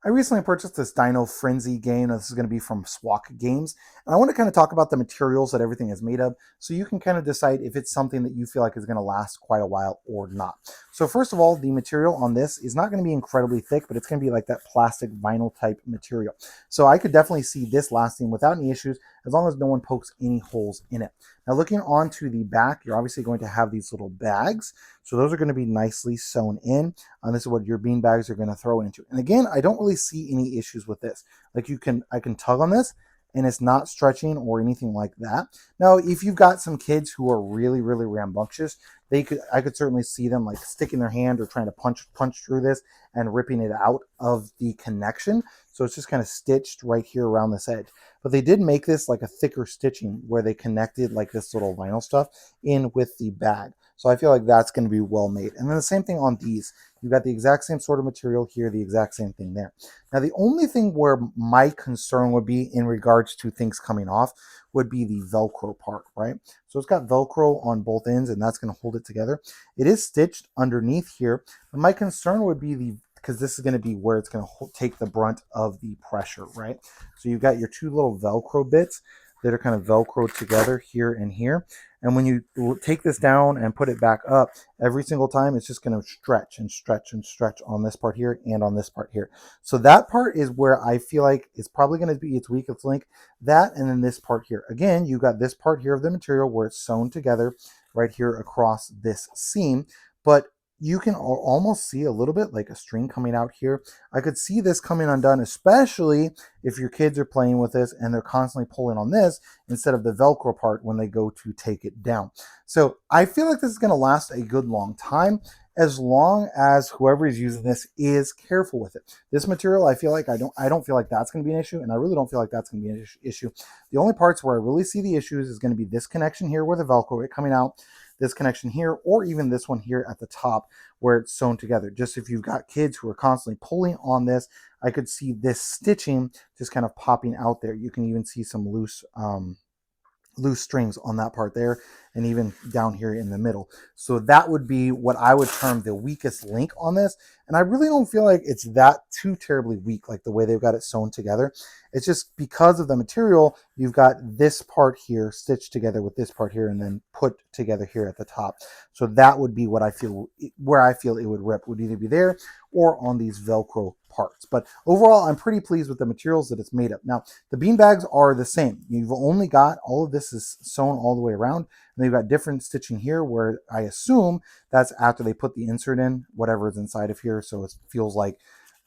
I recently purchased this Dino Frenzy game. This is going to be from Swooc Games. And I want to kind of talk about the materials that everything is made of so you can kind of decide if it's something that you feel like is going to last quite a while or not. So first of all, the material on this is not going to be incredibly thick, but it's going to be like that plastic vinyl type material. So I could definitely see this lasting without any issues as long as no one pokes any holes in it. Now looking onto the back, you're obviously going to have these little bags. So those are going to be nicely sewn in. This is what your bean bags are going to throw into. And again, I don't really see any issues with this. Like I can tug on this and it's not stretching or anything like that. Now, if you've got some kids who are really, really rambunctious, I could certainly see them like sticking their hand or trying to punch through this and ripping it out of the connection. So it's just kind of stitched right here around this edge. But they did make this like a thicker stitching where they connected like this little vinyl stuff in with the bag. So I feel like that's going to be well made. And then the same thing on these. You've got the exact same sort of material here, the exact same thing there. Now, the only thing where my concern would be in regards to things coming off would be the Velcro part, right? So it's got Velcro on both ends, and that's going to hold it together. It is stitched underneath here, but my concern would be because this is going to be where it's going to take the brunt of the pressure, right? So you've got your two little Velcro bits that are kind of Velcro together here and here. And when you take this down and put it back up, every single time it's just going to stretch and stretch and stretch on this part here and on this part here. So that part is where I feel like it's probably going to be its weakest link. That and then this part here. Again, you got this part here of the material where it's sewn together right here across this seam. But you can almost see a little bit like a string coming out here. I could see this coming undone, especially if your kids are playing with this and they're constantly pulling on this instead of the Velcro part when they go to take it down. So I feel like this is going to last a good long time as long as whoever is using this is careful with it. This material, I feel like I don't feel like that's going to be an issue, and I really don't feel like that's going to be an issue. The only parts where I really see the issues is going to be this connection here where the Velcro is coming out, this connection here, or even this one here at the top where it's sewn together. Just if you've got kids who are constantly pulling on this, I could see this stitching just kind of popping out there. You can even see some loose strings on that part there and even down here in the middle. So that would be what I would term the weakest link on this. And I really don't feel like it's that too terribly weak, like the way they've got it sewn together. It's just because of the material, you've got this part here stitched together with this part here and then put together here at the top. So that would be what I feel, where I feel it would rip, would either be there or on these Velcro parts. But overall, I'm pretty pleased with the materials that it's made of. Now, the bean bags are the same. You've only got, all of this is sewn all the way around. And they've got different stitching here where I assume that's after they put the insert in, whatever is inside of here. So it feels like,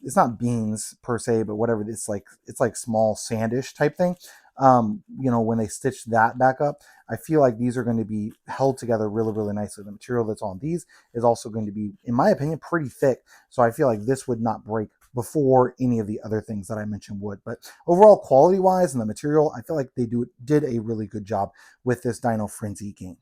it's not beans per se, but whatever, it's like small sandish type thing. When they stitch that back up, I feel like these are going to be held together really, really nicely. The material that's on these is also going to be, in my opinion, pretty thick. So I feel like this would not break before any of the other things that I mentioned would. But overall, quality-wise and the material, I feel like they did a really good job with this Dino Frenzy game.